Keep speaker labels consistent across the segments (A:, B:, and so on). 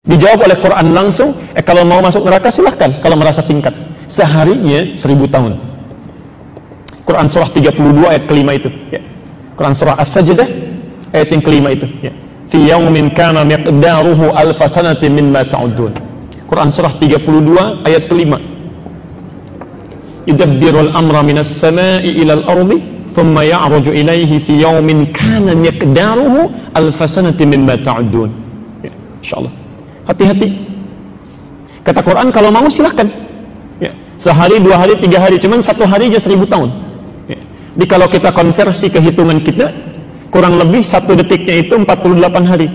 A: Dijawab oleh Quran langsung, kalau mau masuk neraka silahkan, kalau merasa singkat. Seharinya 1000 tahun. Quran surah 32 ayat kelima itu. Ya. Quran surah As-Sajdah ayat yang kelima itu. Ya. Fi yaumin kana miqdaruhu alfa sanatin mimma ta'udun. Quran surah 32 ayat kelima. Yudabbirul amra minas sama'i ilal ardi thumma ya'ruju ilaihi fi yaumin kana miqdaruhu alfa sanatin mimma ta'udun. Ya, insyaallah. Hati-hati. Kata Quran kalau mau silahkan. Ya. Sehari, 2 hari, 3 hari, cuman 1 hari aja 1000 tahun. Ya. Jadi kalau kita konversi ke hitungan kita, kurang lebih 1 detiknya itu 48 hari.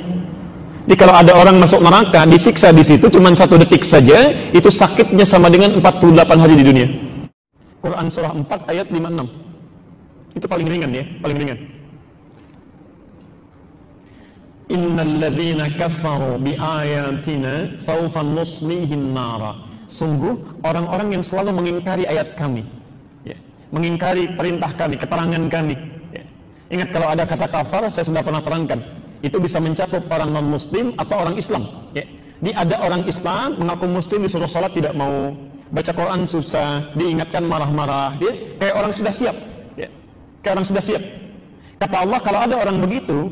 A: Jadi kalau ada orang masuk neraka, disiksa di situ cuman 1 detik saja, itu sakitnya sama dengan 48 hari di dunia. Quran surah 4 ayat 56. Itu paling ringan ya, paling ringan. Innal ladzina kafaru bi ayatina sawfa nuslihim nara. Sungguh orang-orang yang selalu mengingkari ayat kami, ya, mengingkari perintah kami, keterangan kami. Ya. Ingat kalau ada kata kafar, saya sudah pernah terangkan, itu bisa mencakup orang non-muslim atau orang Islam. Ya. Di ada orang Islam mengaku muslim disuruh salat tidak mau, baca Quran susah, diingatkan marah-marah, dia kayak orang sudah siap. Ya. Kayak orang sudah siap. Kata Allah kalau ada orang begitu,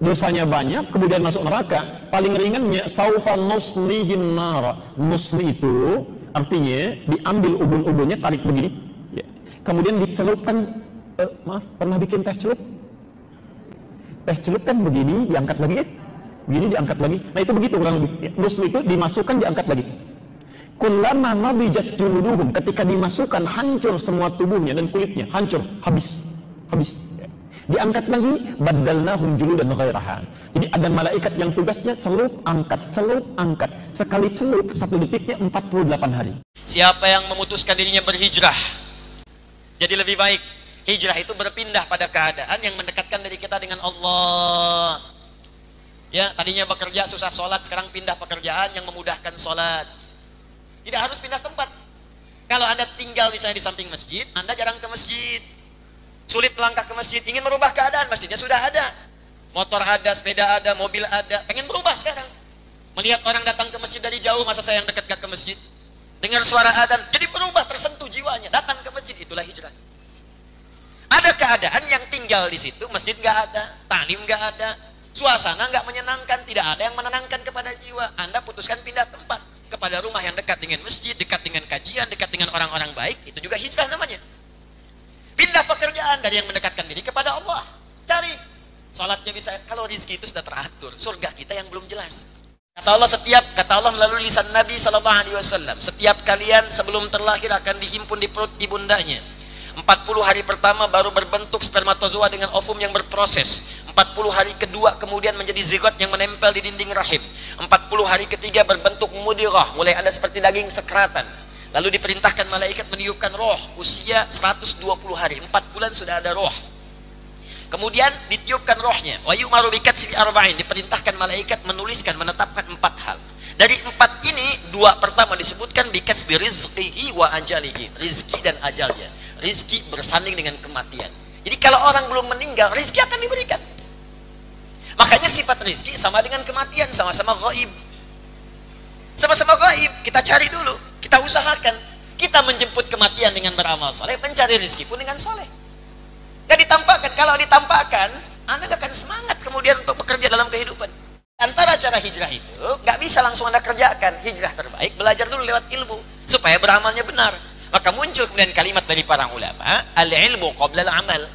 A: dosanya banyak, kemudian masuk neraka, paling ringannya saufa nuslihin nara. Nusli itu artinya diambil ubun-ubunnya, tarik begini, ya. Kemudian dicelupkan, maaf, pernah bikin teh celup? Teh celup kan begini, diangkat lagi ya, begini diangkat lagi. Nah itu begitu kurang lebih. Ya. Nusli itu dimasukkan, diangkat lagi. Kullama nabijat juluduhum, ketika dimasukkan hancur semua tubuhnya dan kulitnya, hancur, habis. Diangkat lagi, baddalnahum juludan ghairaha. Jadi ada malaikat yang tugasnya celup, angkat. Sekali celup 1 detiknya 48 hari.
B: Siapa yang memutuskan dirinya berhijrah, jadi lebih baik. Hijrah itu berpindah pada keadaan yang mendekatkan diri kita dengan Allah. Ya, tadinya bekerja susah sholat, sekarang pindah pekerjaan yang memudahkan sholat. Tidak harus pindah tempat. Kalau Anda tinggal misalnya di samping masjid, Anda jarang ke masjid. Sulit melangkah ke masjid, ingin merubah keadaan, masjidnya sudah ada. Motor ada, sepeda ada, mobil ada, pengen berubah sekarang. Melihat orang datang ke masjid dari jauh, masa saya yang dekat gak ke masjid? Dengar suara adzan, jadi berubah, tersentuh jiwanya, datang ke masjid, itulah hijrah. Ada keadaan yang tinggal di situ, masjid gak ada, talim gak ada, suasana gak menyenangkan, tidak ada yang menenangkan kepada jiwa. Anda putuskan pindah tempat kepada rumah yang dekat dengan masjid, dekat dengan kajian, dekat dengan orang-orang baik, itu juga hijrah namanya. Pindah pekerjaan dari yang mendekatkan diri kepada Allah. Cari salatnya bisa, kalau rezeki itu sudah teratur, surga kita yang belum jelas. Kata Allah melalui lisan Nabi SAW, setiap kalian sebelum terlahir akan dihimpun di perut ibundanya. 40 hari pertama baru berbentuk spermatozoa dengan ovum yang berproses. 40 hari kedua kemudian menjadi zigot yang menempel di dinding rahim. 40 hari ketiga berbentuk mudirah, mulai ada seperti daging sekratan. Lalu diperintahkan malaikat meniupkan roh, usia 120 hari, 4 bulan sudah ada roh. Kemudian ditiupkan rohnya, wa yu'maru bikatbi arba'in, diperintahkan malaikat menuliskan, menetapkan 4 hal. Dari 4 ini, 2 pertama disebutkan bikatbi rizqihi wa ajalihi, rizki dan ajalnya. Rizki bersanding dengan kematian. Jadi kalau orang belum meninggal, rizki akan diberikan. Makanya sifat rizki sama dengan kematian, sama-sama ghaib. Sama-sama ghaib, kita cari dulu. Kita usahakan, kita menjemput kematian dengan beramal soleh, mencari rezeki pun dengan soleh. Gak ditampakkan, kalau ditampakkan, Anda gak akan semangat kemudian untuk bekerja dalam kehidupan. Antara cara hijrah itu, gak bisa langsung Anda kerjakan. Hijrah terbaik, belajar dulu lewat ilmu, supaya beramalnya benar. Maka muncul kemudian kalimat dari para ulama, al-ilmu qabla al-amal.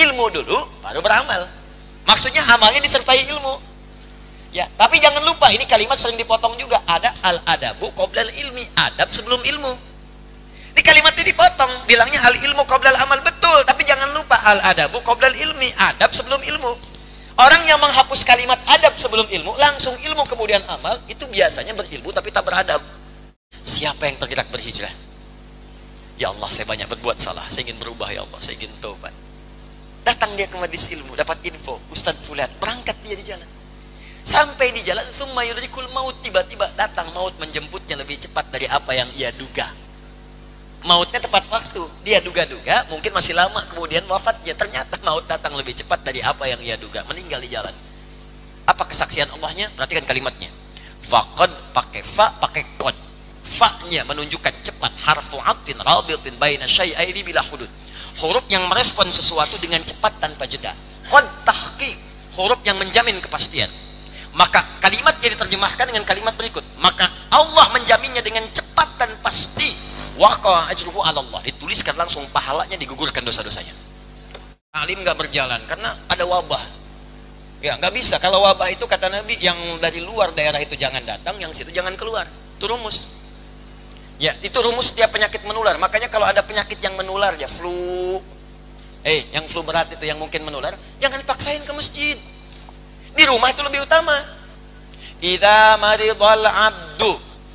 B: Ilmu dulu, baru beramal. Maksudnya amalnya disertai ilmu. Ya, tapi jangan lupa ini kalimat sering dipotong juga. Ada al-adabu qoblal ilmi, adab sebelum ilmu. Di kalimat ini dipotong, bilangnya al-ilmu qoblal amal, betul, tapi jangan lupa al-adabu qoblal ilmi, adab sebelum ilmu. Orang yang menghapus kalimat adab sebelum ilmu, langsung ilmu kemudian amal, itu biasanya berilmu tapi tak beradab. Siapa yang tergerak berhijrah? Ya Allah, saya banyak berbuat salah, saya ingin berubah ya Allah, saya ingin taubat. Datang dia ke majelis ilmu, dapat info, Ustadz Fulan, berangkat dia di jalan. Sampai di jalan, tsumma yudrikul maut, tiba-tiba datang maut menjemputnya lebih cepat dari apa yang ia duga. Mautnya tepat waktu, dia duga-duga mungkin masih lama kemudian wafatnya, ternyata maut datang lebih cepat dari apa yang ia duga, meninggal di jalan. Apa kesaksian Allahnya? Perhatikan kalimatnya. Faqad pakai fa, pakai qad. Fa-nya menunjukkan cepat, harfu atfin rabitin baina syai'aini bila hudud. Huruf yang merespon sesuatu dengan cepat tanpa jeda. Qad tahqiq, huruf yang menjamin kepastian. Maka kalimatnya diterjemahkan dengan kalimat berikut. Maka Allah menjaminnya dengan cepat dan pasti. Waqa ajruhu 'ala Allah, dituliskan langsung pahalanya, digugurkan dosa-dosanya. Alim nggak berjalan karena ada wabah. Ya nggak bisa. Kalau wabah itu kata Nabi, yang dari luar daerah itu jangan datang, yang situ jangan keluar. Itu rumus. Ya itu rumus setiap penyakit menular. Makanya kalau ada penyakit yang menular, ya flu, yang flu berat itu yang mungkin menular, jangan paksain ke masjid. Di rumah itu lebih utama. Idza maridal 'abdu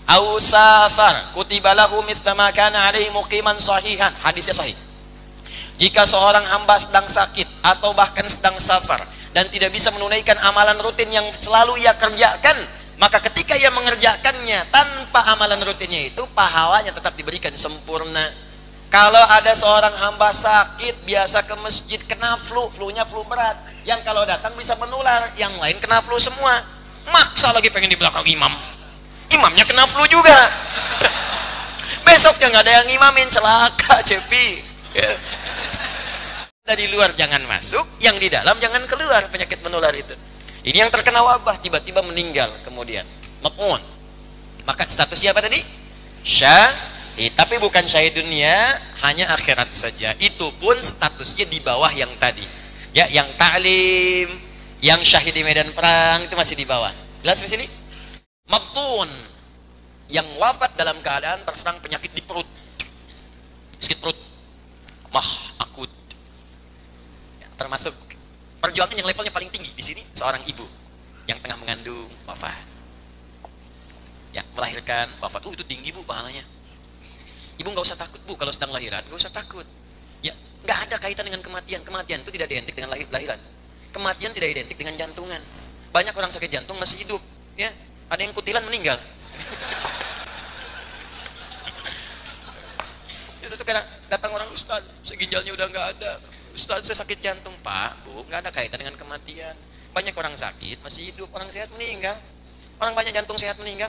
B: aw safar kutiba lahu mithla ma kana 'alaihi muqiman sahihan. Hadisnya sahih. Jika seorang hamba sedang sakit atau bahkan sedang safar dan tidak bisa menunaikan amalan rutin yang selalu ia kerjakan, maka ketika ia mengerjakannya tanpa amalan rutinnya itu, pahalanya tetap diberikan sempurna. Kalau ada seorang hamba sakit, biasa ke masjid, kena flu-nya flu berat, yang kalau datang bisa menular, yang lain kena flu semua. Maksa lagi pengen di belakang imam, imamnya kena flu juga. Besoknya nggak ada yang imamin, celaka cepi. Dari luar jangan masuk, yang di dalam jangan keluar, penyakit menular itu. Ini yang terkena wabah, tiba-tiba meninggal kemudian. Mat'un. Maka statusnya apa tadi? Syahid. Tapi bukan syahid dunia, hanya akhirat saja. Itu pun statusnya di bawah yang tadi. Ya, yang ta'lim, yang syahid di medan perang itu masih di bawah. Jelas di sini? Mat'un. Yang wafat dalam keadaan terserang penyakit di perut. Sakit perut. Mah akut. Ya, termasuk perjuangan yang levelnya paling tinggi di sini, seorang ibu yang tengah mengandung wafat, ya melahirkan wafat. Itu tinggi bu pahalanya. Ibu nggak usah takut bu kalau sedang lahiran, nggak usah takut. Ya nggak ada kaitan dengan kematian. Kematian itu tidak identik dengan lahiran. Kematian tidak identik dengan jantungan. Banyak orang sakit jantung masih hidup. Ya ada yang kutilan meninggal. Itu kadang datang orang, Ustaz, seginjalnya udah nggak ada. Ustaz, saya sakit jantung. Pak, bu, nggak ada kaitan dengan kematian. Banyak orang sakit masih hidup, orang sehat meninggal. Orang banyak jantung sehat meninggal.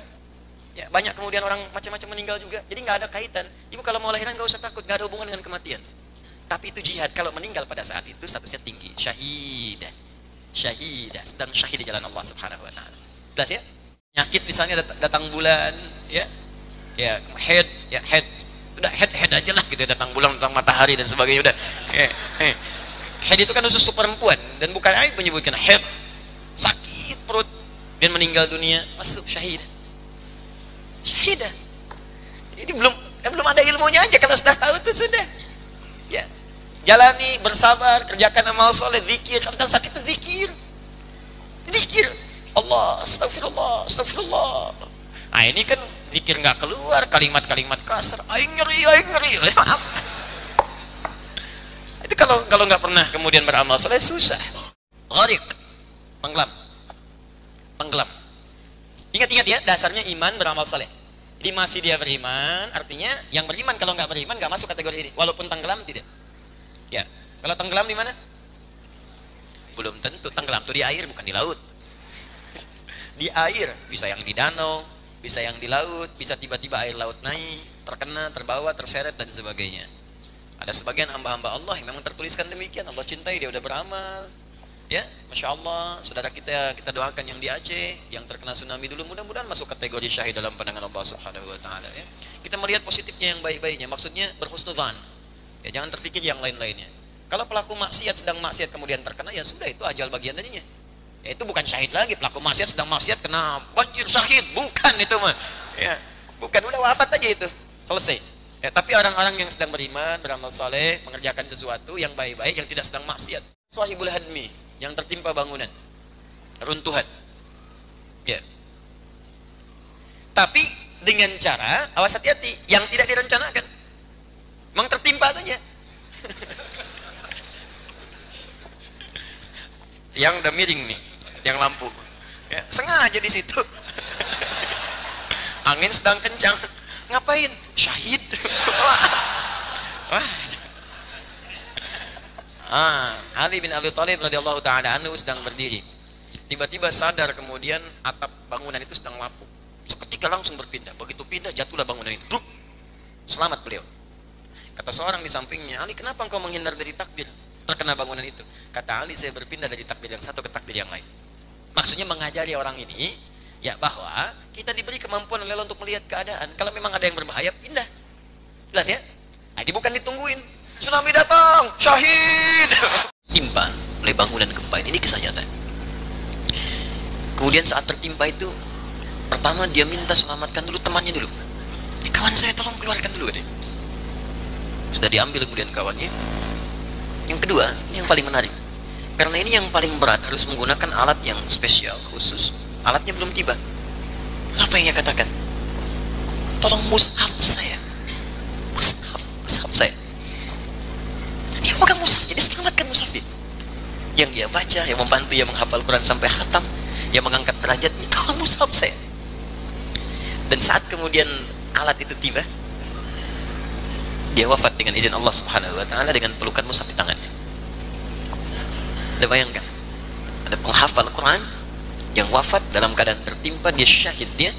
B: Ya, banyak kemudian orang macam-macam meninggal juga. Jadi nggak ada kaitan. Ibu kalau mau lahiran nggak usah takut, nggak ada hubungan dengan kematian. Tapi itu jihad. Kalau meninggal pada saat itu statusnya tinggi, syahidah, syahidah, sedang syahid di jalan Allah Subhanahu Wa Taala. Jelas ya? Penyakit misalnya datang bulan, ya head, udah head aja lah gitu, datang bulan, datang matahari dan sebagainya udah. Head itu kan khusus perempuan dan bukan aib menyebutkan head, sakit perut dan meninggal dunia, masuk syahidah. Syahidah. Ini belum ada ilmunya aja, kalau sudah tahu itu sudah. Ya. Jalani, bersabar, kerjakan amal soleh, zikir. Kalau sedang sakit itu zikir. Zikir. Allah, astagfirullah, astagfirullah. Nah ini kan zikir nggak keluar, kalimat-kalimat kasar. Aing ngeri. Itu kalau nggak pernah kemudian beramal soleh susah. Gharik, tenggelam. Ingat ya, dasarnya iman beramal soleh. Jadi masih dia beriman, artinya yang beriman. Kalau nggak beriman nggak masuk kategori ini. Walaupun tenggelam tidak. Ya, kalau tenggelam di mana? Belum tentu. Tenggelam tuh di air, bukan di laut. Di air, bisa yang di danau, bisa yang di laut, bisa tiba-tiba air laut naik, terkena, terbawa, terseret dan sebagainya. Ada sebagian hamba-hamba Allah yang memang tertuliskan demikian. Allah cintai, dia udah beramal. Ya, Masya Allah, saudara kita doakan yang di Aceh, yang terkena tsunami dulu, mudah-mudahan masuk kategori syahid dalam pandangan Allah Subhanahu Wa Taala. Ya. Kita melihat positifnya yang baik-baiknya, maksudnya berhusnudzan. Ya, jangan terfikir yang lain-lainnya. Kalau pelaku maksiat sedang maksiat kemudian terkena, ya sudah, itu ajal bagian darinya. Ya, itu bukan syahid lagi. Pelaku maksiat sedang maksiat kena banjir syahid, bukan itu mah. Ya, bukan, udah wafat aja itu, selesai. Ya, tapi orang-orang yang sedang beriman, beramal saleh, mengerjakan sesuatu yang baik-baik, yang tidak sedang maksiat, sahibul hadmi, yang tertimpa bangunan, runtuhan. Ya. Tapi dengan cara, awas hati-hati, yang tidak direncanakan. Memang tertimpa saja. Yang udah miring nih, yang lampu. Ya, sengaja di situ. Angin sedang kencang. Ngapain? Syahid. Wah. Ali bin Abi Thalib radhiyallahu taala anhu sedang berdiri Tiba-tiba sadar kemudian atap bangunan itu sedang lapuk. Seketika langsung berpindah. Begitu pindah jatuhlah bangunan itu. Bruk. Selamat beliau. Kata seorang di sampingnya, Ali, kenapa engkau menghindar dari takdir terkena bangunan itu? Kata Ali, saya berpindah dari takdir yang satu ke takdir yang lain. Maksudnya mengajari orang ini ya bahwa kita diberi kemampuan oleh Allah untuk melihat keadaan. Kalau memang ada yang berbahaya, pindah. Jelas ya? Nah, ini bukan ditungguin. Tsunami datang, syahid. Timpa oleh bangunan gempa ini kisah nyata. Kemudian saat tertimpa itu, pertama dia minta selamatkan dulu temannya dulu. Kawan saya tolong keluarkan dulu katanya. Sudah diambil kemudian kawannya. Yang kedua, ini yang paling menarik. Karena ini yang paling berat, harus menggunakan alat yang spesial, khusus. Alatnya belum tiba. Apa yang dia katakan? Tolong mushaf saya. Mushaf saya. Dia pegang mushaf, jadi selamatkan mushaf dia. Yang dia baca, yang membantu, yang menghafal Quran sampai khatam, yang mengangkat derajatnya, tolong mushaf saya. Dan saat kemudian alat itu tiba, dia wafat dengan izin Allah Subhanahu wa taala dengan pelukan mushaf di tangannya. Anda bayangkan, ada penghafal Quran yang wafat dalam keadaan tertimpa, dia syahid, dia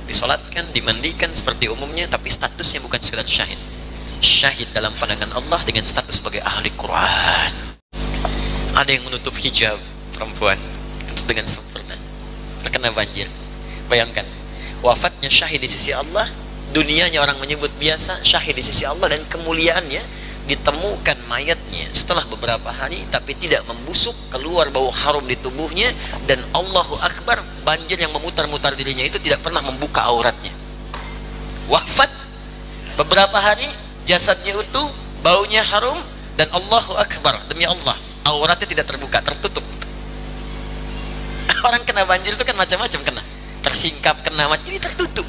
B: disolatkan, dimandikan seperti umumnya, tapi statusnya bukan sekedar syahid. Syahid dalam pandangan Allah dengan status sebagai ahli Quran. Ada yang menutup hijab perempuan, tutup dengan sempurna, terkena banjir. Bayangkan, wafatnya syahid di sisi Allah, dunianya orang menyebut biasa, syahid di sisi Allah, dan kemuliaannya ditemukan mayatnya setelah beberapa hari tapi tidak membusuk, keluar bau harum di tubuhnya, dan Allahu Akbar, banjir yang memutar-mutar dirinya itu tidak pernah membuka auratnya. Wafat beberapa hari, jasadnya utuh, baunya harum, dan Allahu Akbar, demi Allah, auratnya tidak terbuka, tertutup. Orang kena banjir itu kan macam-macam kena, tersingkap, kena macam ini, tertutup.